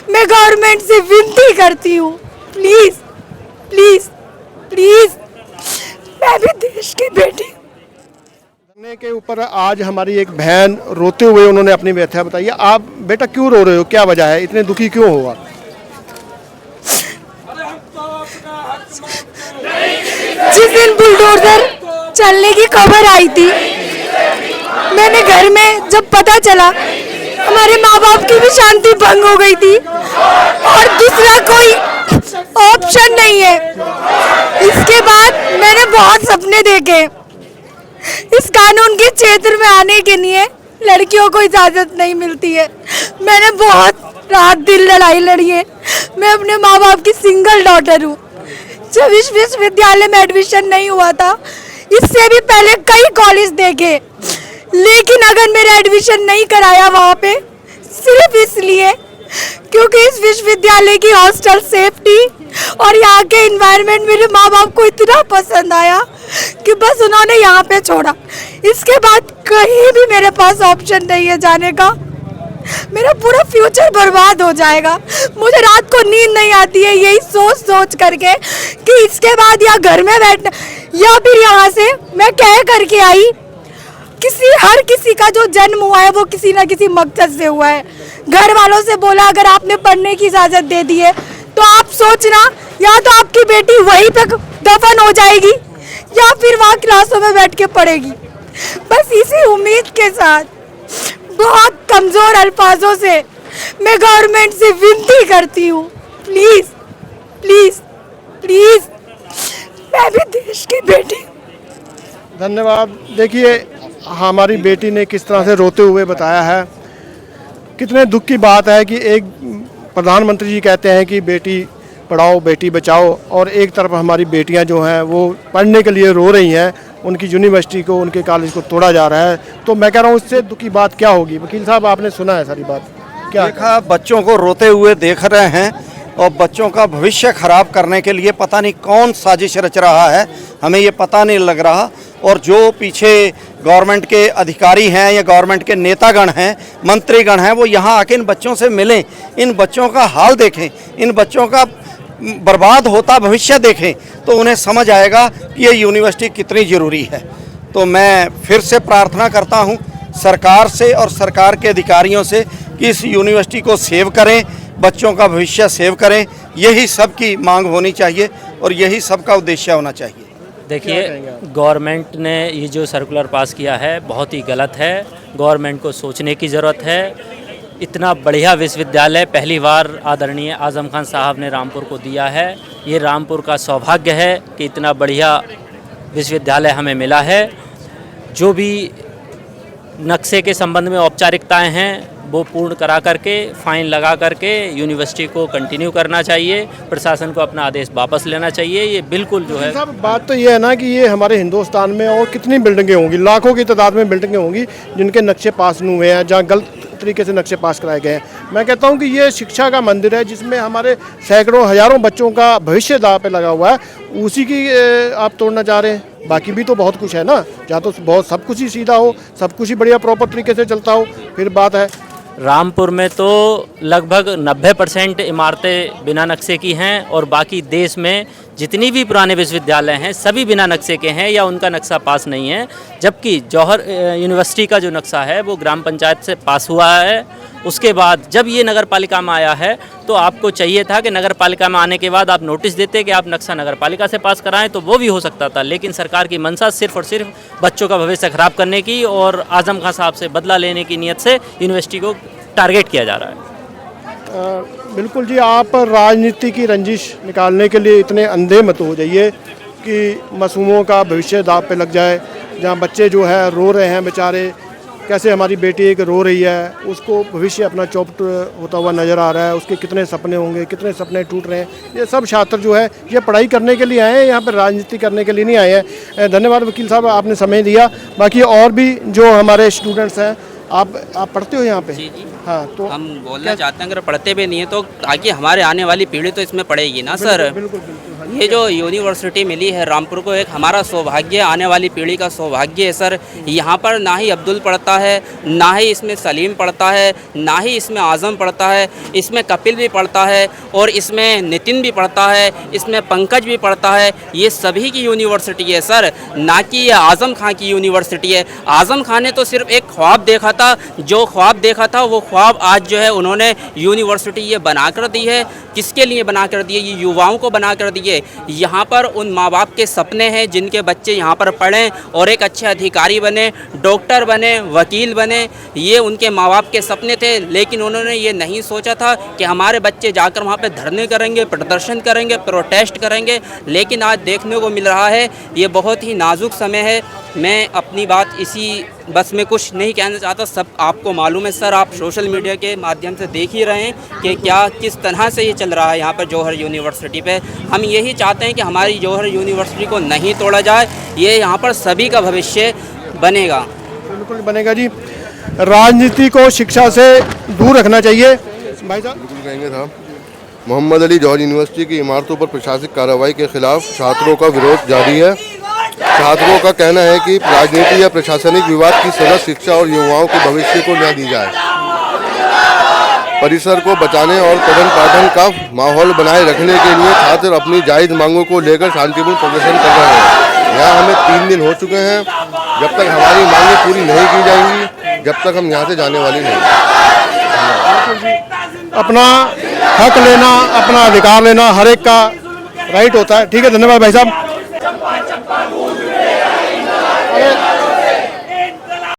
मैं गवर्नमेंट से विनती करती हूँ, प्लीज प्लीज प्लीज, मैं भी देश की बेटी। धरने के ऊपर आज हमारी एक बहन रोते हुए उन्होंने अपनी व्यथा बताई। आप बेटा क्यों रो रहे हो, क्या वजह है, इतने दुखी क्यों हो आप? जिस दिन बुलडोजर चलने की खबर आई थी, मैंने घर में जब पता चला हमारे माँ बाप की भी शांति भंग हो गई थी और दूसरा कोई ऑप्शन नहीं है। इसके बाद मैंने बहुत सपने देखे। इस कानून के क्षेत्र में आने के लिए लड़कियों को इजाजत नहीं मिलती है। मैंने बहुत रात दिन लड़ाई लड़ी है। मैं अपने माँ बाप की सिंगल डॉटर हूँ। जब इस विश्वविद्यालय में एडमिशन नहीं हुआ था, इससे भी पहले कई कॉलेज देखे, लेकिन अगर मेरा एडमिशन नहीं कराया वहाँ पे सिर्फ इसलिए क्योंकि इस विश्वविद्यालय की हॉस्टल सेफ्टी और यहाँ के एनवायरनमेंट मेरे माँ बाप को इतना पसंद आया कि बस उन्होंने यहाँ पे छोड़ा। इसके बाद कहीं भी मेरे पास ऑप्शन नहीं है जाने का। मेरा पूरा फ्यूचर बर्बाद हो जाएगा। मुझे रात को नींद नहीं आती है यही सोच सोच करके कि इसके बाद या घर में बैठना या फिर यहाँ से मैं कह करके आई। हर किसी का जो जन्म हुआ है वो किसी ना किसी मकसद से हुआ है। घर वालों से बोला अगर आपने पढ़ने की इजाजत दे दी है तो आप सोचना या तो आपकी बेटी वहीं पे दफन हो जाएगी या फिर वहाँ क्लासों में बैठ के पढ़ेगी। बस इसी उम्मीद के साथ बहुत कमजोर अल्फाजों से मैं गवर्नमेंट से विनती करती हूँ, प्लीज प्लीज प्लीज, मैं भी देश की बेटी। धन्यवाद। देखिए हमारी बेटी ने किस तरह से रोते हुए बताया है। कितने दुख की बात है कि एक प्रधानमंत्री जी कहते हैं कि बेटी पढ़ाओ बेटी बचाओ, और एक तरफ हमारी बेटियां जो हैं वो पढ़ने के लिए रो रही हैं। उनकी यूनिवर्सिटी को, उनके कॉलेज को तोड़ा जा रहा है। तो मैं कह रहा हूँ इससे दुख की बात क्या होगी? वकील साहब आपने सुना है सारी बात, क्या देखा? बच्चों को रोते हुए देख रहे हैं और बच्चों का भविष्य खराब करने के लिए पता नहीं कौन साजिश रच रहा है, हमें ये पता नहीं लग रहा। और जो पीछे गवर्नमेंट के अधिकारी हैं या गवर्नमेंट के नेतागण हैं, मंत्रीगण हैं, वो यहाँ आके इन बच्चों से मिलें, इन बच्चों का हाल देखें, इन बच्चों का बर्बाद होता भविष्य देखें, तो उन्हें समझ आएगा कि ये यूनिवर्सिटी कितनी ज़रूरी है। तो मैं फिर से प्रार्थना करता हूँ सरकार से और सरकार के अधिकारियों से कि इस यूनिवर्सिटी को सेव करें, बच्चों का भविष्य सेव करें। यही सबकी मांग होनी चाहिए और यही सबका उद्देश्य होना चाहिए। देखिए, गवर्नमेंट ने ये जो सर्कुलर पास किया है बहुत ही गलत है। गवर्नमेंट को सोचने की ज़रूरत है। इतना बढ़िया विश्वविद्यालय पहली बार आदरणीय आज़म खान साहब ने रामपुर को दिया है। ये रामपुर का सौभाग्य है कि इतना बढ़िया विश्वविद्यालय हमें मिला है। जो भी नक्शे के संबंध में औपचारिकताएं हैं वो पूर्ण करा करके, फाइन लगा करके यूनिवर्सिटी को कंटिन्यू करना चाहिए। प्रशासन को अपना आदेश वापस लेना चाहिए। ये बिल्कुल जो है साहब, बात तो ये है ना कि ये हमारे हिंदुस्तान में और कितनी बिल्डिंगें होंगी, लाखों की तादाद में बिल्डिंगें होंगी जिनके नक्शे पास नहीं हुए हैं, जहाँ गलत तरीके से नक्शे पास कराए गए हैं। मैं कहता हूँ कि ये शिक्षा का मंदिर है जिसमें हमारे सैकड़ों हजारों बच्चों का भविष्य दांव पे लगा हुआ है, उसी की आप तोड़ना चाह रहे हैं। बाकी भी तो बहुत कुछ है ना, जहाँ तो बहुत सब कुछ ही सीधा हो, सब कुछ ही बढ़िया प्रॉपर तरीके से चलता हो, फिर बात है। रामपुर में तो लगभग 90% इमारतें बिना नक्शे की हैं और बाकी देश में जितनी भी पुराने विश्वविद्यालय हैं सभी बिना नक्शे के हैं या उनका नक्शा पास नहीं है। जबकि जौहर यूनिवर्सिटी का जो नक्शा है वो ग्राम पंचायत से पास हुआ है। उसके बाद जब ये नगर पालिका में आया है तो आपको चाहिए था कि नगर पालिका में आने के बाद आप नोटिस देते कि आप नक्शा नगर पालिका से पास कराएं, तो वो भी हो सकता था। लेकिन सरकार की मंशा सिर्फ और सिर्फ बच्चों का भविष्य खराब करने की और आज़म खान साहब से बदला लेने की नीयत से यूनिवर्सिटी को टारगेट किया जा रहा है। बिल्कुल जी, आप राजनीति की रंजिश निकालने के लिए इतने अंधे मत हो जाइए कि मासूमों का भविष्य दांव पे लग जाए। जहाँ बच्चे जो है रो रहे हैं बेचारे, कैसे हमारी बेटी एक रो रही है, उसको भविष्य अपना चौपट होता हुआ नज़र आ रहा है, उसके कितने सपने होंगे, कितने सपने टूट रहे हैं। ये सब छात्र जो है ये पढ़ाई करने के लिए आए हैं, यहाँ पर राजनीति करने के लिए नहीं आए हैं। धन्यवाद वकील साहब, आपने समय दिया। बाकी और भी जो हमारे स्टूडेंट्स हैं, आप पढ़ते हो यहाँ पे? जी जी। हाँ, तो हम बोलना चाहते हैं अगर पढ़ते भी नहीं है तो ताकि हमारे आने वाली पीढ़ी तो इसमें पढ़ेगी ना सर। बिल्कुल बिल्कुल हाँ जी। ये जो यूनिवर्सिटी मिली है रामपुर को, एक हमारा सौभाग्य, आने वाली पीढ़ी का सौभाग्य है सर। यहाँ पर ना ही अब्दुल पढ़ता है, ना ही इसमें सलीम पढ़ता है, ना ही इसमें आज़म पढ़ता है, इसमें कपिल भी पढ़ता है और इसमें नितिन भी पढ़ता है, इसमें पंकज भी पढ़ता है। ये सभी की यूनिवर्सिटी है सर, ना कि ये आज़म खां की यूनिवर्सिटी है। आज़म खां ने तो सिर्फ एक ख्वाब देखा था, जो ख्वाब देखा था वो ख्वाब आज जो है उन्होंने यूनिवर्सिटी ये बना कर दी है। किसके लिए बना कर दिए? ये युवाओं को बना कर दिए। यहाँ पर उन माँ बाप के सपने हैं जिनके बच्चे यहाँ पर पढ़ें और एक अच्छे अधिकारी बने, डॉक्टर बने, वकील बने। ये उनके माँ बाप के सपने थे, लेकिन उन्होंने ये नहीं सोचा था कि हमारे बच्चे जाकर वहाँ पे धरने करेंगे, प्रदर्शन करेंगे, प्रोटेस्ट करेंगे। लेकिन आज देखने को मिल रहा है ये बहुत ही नाजुक समय है। मैं अपनी बात इसी बस में कुछ नहीं कहना चाहता, सब आपको मालूम है सर, आप सोशल मीडिया के माध्यम से देख ही रहे हैं कि क्या किस तरह से ये चल रहा है यहाँ पर जौहर यूनिवर्सिटी पे। हम यही चाहते हैं कि हमारी जौहर यूनिवर्सिटी को नहीं तोड़ा जाए, ये यहाँ पर सभी का भविष्य बनेगा। बिल्कुल बनेगा जी। राजनीति को शिक्षा से दूर रखना चाहिए। भाई साहब बिल्कुल कहेंगे साहब। मोहम्मद अली जौहर यूनिवर्सिटी की इमारतों पर प्रशासनिक कार्रवाई के खिलाफ छात्रों का विरोध जारी है। छात्रों का कहना है कि राजनीति या प्रशासनिक विवाद की सजा शिक्षा और युवाओं के भविष्य को न दी जाए। परिसर को बचाने और पठन पाठन का माहौल बनाए रखने के लिए छात्र अपनी जायज़ मांगों को लेकर शांतिपूर्ण प्रदर्शन कर रहे हैं। यहाँ हमें 3 दिन हो चुके हैं। जब तक हमारी मांगें पूरी नहीं की जाएंगी, जब तक हम यहाँ से जाने वाले नहीं। अपना हक लेना, अपना अधिकार लेना हर एक का राइट होता है। ठीक है, धन्यवाद भाई साहब।